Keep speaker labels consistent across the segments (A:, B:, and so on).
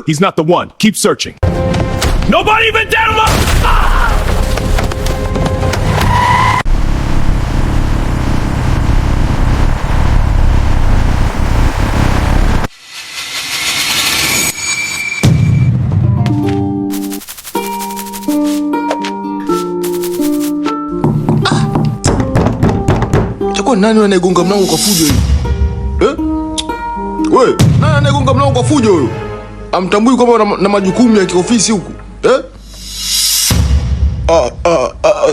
A: He's not the one. Keep searching. Nobody even down him!
B: Nani anayegonga mlango kwa fujo hiyo? Wewe, nani anayegonga mlango kwa fujo huyo? Amtambui kwamba na majukumu ya kiofisi huku?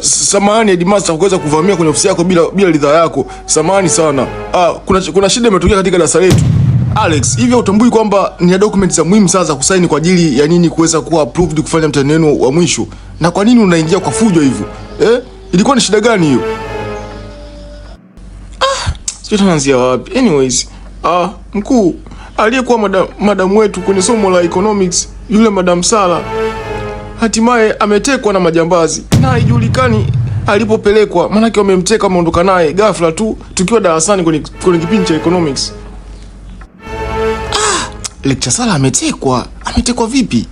B: Samahani Headmaster kwa kuweza kuvamia kwenye ofisi yako bila ridhaa yako. Samahani sana. Kuna shida imetokea katika darasa letu. Alex, hivi utambui kwamba ni document za muhimu sana za kusaini kwa ajili ya nini kuweza kuwa approved kufanya mtihani wenu wa mwisho? Na kwa nini unaingia kwa fujo hivyo? Ilikuwa ni shida gani hiyo? Sio tunaanzia wapi? Anyways, mkuu, aliyekuwa madam wetu kwenye somo la economics, yule Madam Sala, hatimaye ametekwa na majambazi. Na haijulikani alipopelekwa, maana yake wamemteka wameondoka naye ghafla tu tukiwa darasani kwenye kipindi cha economics. Lecture Sala ametekwa. Ametekwa vipi?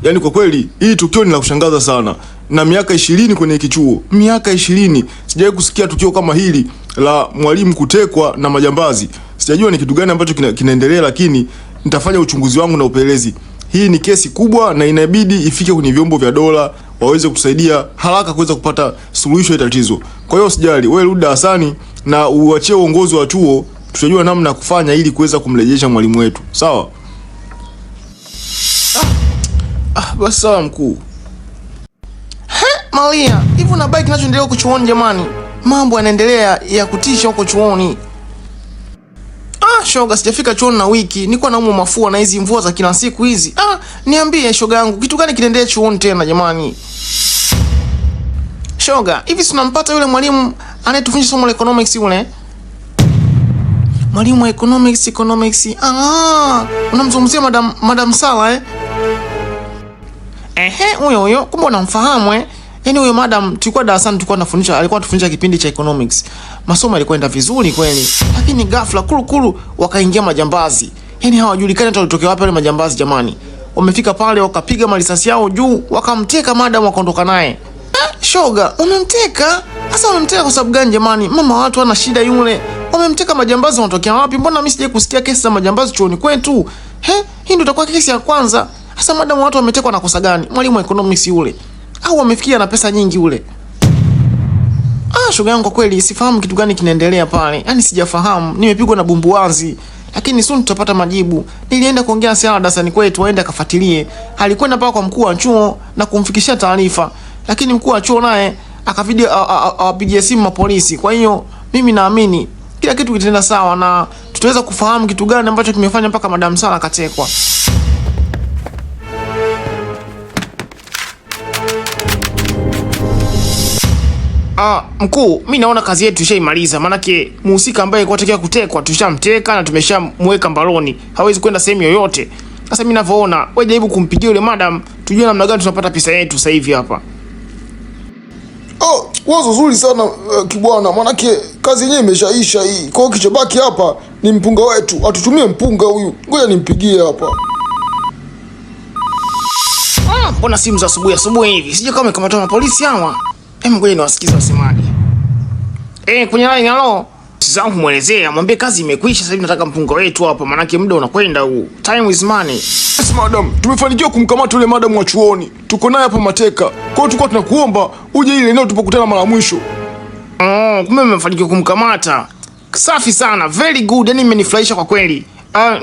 B: Yani kwa kweli hii tukio ni la kushangaza sana. Na miaka 20 kwenye kichuo. Miaka 20 sijawahi kusikia tukio kama hili la mwalimu kutekwa na majambazi. Sijajua ni kitu gani ambacho kinaendelea, lakini nitafanya uchunguzi wangu na upelelezi. Hii ni kesi kubwa na inabidi ifike kwenye vyombo vya dola waweze kutusaidia haraka kuweza kupata suluhisho ya tatizo. Kwa hiyo usijali, wewe rudi darasani na uachie uongozi wa chuo, tutajua namna ya kufanya ili kuweza kumrejesha mwalimu wetu. Sawa? Basi sawa mkuu. Maria, hivi unabaki kinachoendelea huko chuoni jamani? Mambo yanaendelea ya kutisha huko chuoni. Shoga, sijafika chuoni na wiki. Niko naumwa mafua na hizi mvua za kila siku hizi. Niambie shoga yangu, kitu gani kinaendelea chuoni tena jamani? Shoga, hivi si unampata yule mwalimu anayetufundisha somo la economics yule? Mwalimu wa economics. Unamzungumzia Madam Sala huyo, kumbe unamfahamu Yaani huyo madam tulikuwa darasani tulikuwa tunafundisha, alikuwa anatufundisha kipindi cha economics. Masomo yalikwenda vizuri kweli. Lakini ghafla kulu wakaingia majambazi. Yaani hawajulikani hata walitokea wapi wale majambazi jamani. Wamefika pale wakapiga marisasi yao juu, wakamteka madam wakaondoka naye. Shoga, wamemteka? Sasa wamemteka kwa sababu gani jamani? Mama watu wana shida yule. Wamemteka majambazi wanatokea wapi? Mbona mimi sijawahi kusikia kesi za majambazi chuoni kwetu? Hii ndio itakuwa kesi ya kwanza. Sasa madam watu wametekwa na kosa gani? Mwalimu wa economics yule. Au wamefikia na pesa nyingi ule? Shoga yangu kwa kweli sifahamu kitu gani kinaendelea pale. Yaani sijafahamu. Nimepigwa na bumbuazi. Lakini soon tutapata majibu. Nilienda kuongea na Sala darasani kwetu aende akafuatilie. Alikwenda paka kwa mkuu wa chuo na kumfikishia taarifa. Lakini mkuu wa chuo naye akavidia awapigie simu mapolisi. Kwa hiyo mimi naamini kila kitu kitaenda sawa na tutaweza kufahamu kitu gani ambacho kimefanya mpaka Madam Sala akatekwa. Mkuu, mimi naona kazi yetu ishaimaliza. Manake mhusika ambaye alikuwa anataka kutekwa tushamteka na tumeshamweka mbaroni. Hawezi kwenda sehemu yoyote. Sasa mimi ninavyoona, wewe jaribu kumpigia yule madam, tujue namna gani tunapata pesa yetu sasa hivi hapa. Wazo zuri sana kibwana. Manake kazi yenyewe imeshaisha hii. Kwa hiyo kichobaki hapa ni mpunga wetu. Atutumie mpunga huyu. Ngoja nimpigie hapa.
C: Mbona simu za asubuhi hivi? Sije kama kamata na polisi hawa. Ngoja niwasikize wasemaje. Kwenye line halo. Sasa muelezea, mwambie kazi imekwisha, sasa hivi nataka mpunga wetu hapa, manake muda unakwenda huu. Time is money.
B: Yes madam, tumefanikiwa kumkamata yule madam wa chuoni. Tuko naye hapa mateka. Kwa hiyo tulikuwa tunakuomba uje ile eneo tulipokutana mara mwisho.
C: Kumbe mmefanikiwa kumkamata. Safi sana, very good. Yaani imenifurahisha kwa kweli.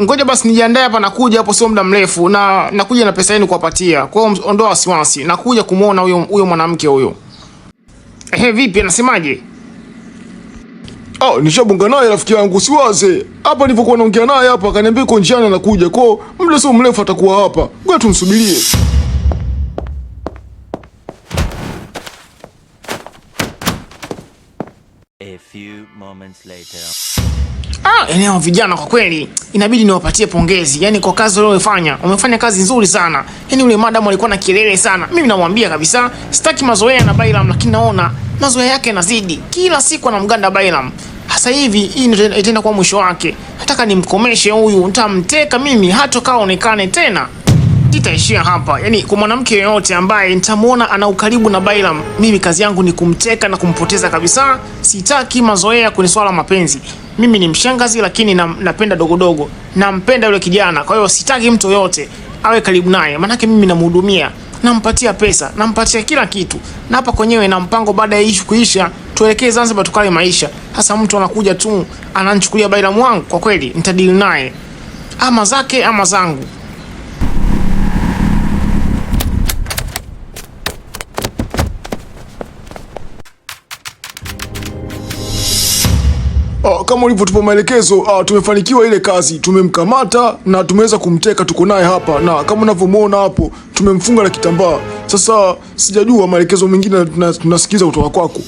C: Ngoja basi nijiandae hapa, nakuja hapo sio muda mrefu na nakuja na pesa yenu kuwapatia. Kwa hiyo ondoa wasiwasi. Nakuja kumuona huyo mwanamke huyo. Vipi anasemaje?
B: Nishabonga naye rafiki yangu, siwaze. Hapa nilipokuwa naongea naye hapa akaniambia uko njiani anakuja. Kwa hiyo muda sio mrefu atakuwa hapa. Ngoja tumsubirie.
D: A few moments later.
C: Eneo vijana kwa kweli inabidi niwapatie pongezi. Yaani kwa kazi waliofanya, wamefanya kazi nzuri sana. Yaani yule madam alikuwa na kelele sana. Mimi namwambia kabisa, sitaki mazoea na Bailam, lakini naona mazoea yake yanazidi. Kila siku anamganda Bailam. Sasa hivi hii itaenda kwa mwisho wake. nataka nimkomeshe huyu, nitamteka mimi hata kaonekane tena. Sitaishia hapa. Yaani kwa mwanamke yoyote ambaye nitamuona ana ukaribu na Bayram, mimi kazi yangu ni kumteka na kumpoteza kabisa. Sitaki mazoea kwenye swala mapenzi. Mimi ni mshangazi lakini napenda dogodogo. Nampenda yule kijana. Kwa hiyo sitaki mtu yote awe karibu naye. Maana mimi namhudumia, nampatia pesa, nampatia kila kitu. Na hapa kwenyewe na mpango baada ya issue kuisha, tuelekee Zanzibar tukale maisha. Hasa mtu anakuja tu ananichukulia Bayram wangu, kwa kweli nitadili naye. Ama zake ama zangu.
E: Kama ulivyotupa maelekezo, tumefanikiwa ile kazi, tumemkamata na tumeweza kumteka, tuko naye hapa, na kama unavyomuona hapo tumemfunga na kitambaa. Sasa sijajua maelekezo mengine tunasikiza kutoka kwako.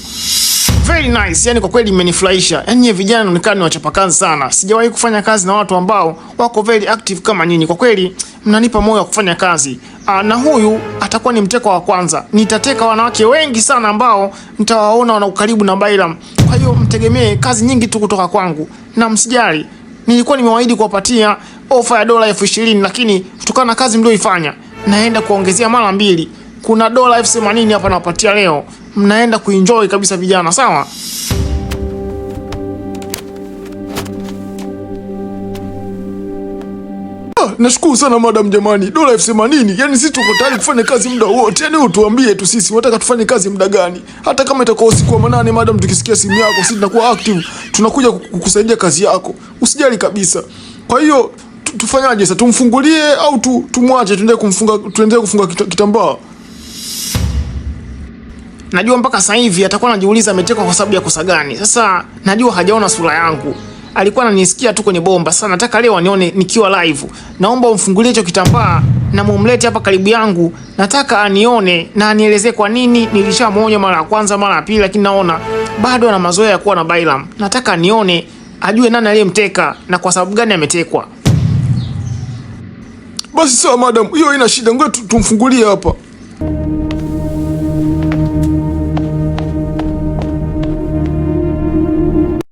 C: Very nice. Yani kwa kweli imenifurahisha. Yani nyie vijana mnaonekana ni wachapakazi sana. Sijawahi kufanya kazi na watu ambao wako very active kama nyinyi. Kwa kweli mnanipa moyo wa kufanya kazi. Na huyu atakuwa ni mteko wa kwanza. Nitateka wanawake wengi sana ambao mtawaona wana ukaribu na Bayram. Kwa hiyo mtegemee kazi nyingi tu kutoka kwangu. Na msijali. Nilikuwa nimewaahidi kuwapatia ofa ya $20,000 lakini kutokana na kazi mlioifanya naenda kuongezea mara 2. Kuna $80,000 hapa nawapatia leo. Mnaenda kuenjoy kabisa vijana, sawa?
E: Nashukuru sana madam jamani. $80,000. Yaani sisi tuko tayari kufanya kazi muda wote. Yaani utuambie tu sisi unataka tufanye kazi muda gani? Hata kama itakuwa usiku wa manane madam, tukisikia simu yako sisi tunakuwa active. Tunakuja kukusaidia kazi yako. Usijali kabisa. Kwa hiyo tufanyaje sasa? Tumfungulie au tumwache tuendelee kufunga kitambaa?
C: Najua mpaka sasa hivi atakuwa anajiuliza ametekwa kwa sababu ya kosa gani. Sasa najua hajaona sura yangu. Alikuwa ananisikia tu kwenye bomba. Sasa nataka leo anione nikiwa live. Naomba umfungulie hicho kitambaa na mumlete hapa karibu yangu. Nataka anione na anielezee kwa nini nilishamuonya mara ya kwanza, mara ya pili lakini naona bado ana mazoea ya kuwa na Bayram. Nataka anione, ajue nani aliyemteka na kwa sababu gani ametekwa.
E: Basi sawa madam, hiyo haina shida. Ngoja tumfungulie hapa.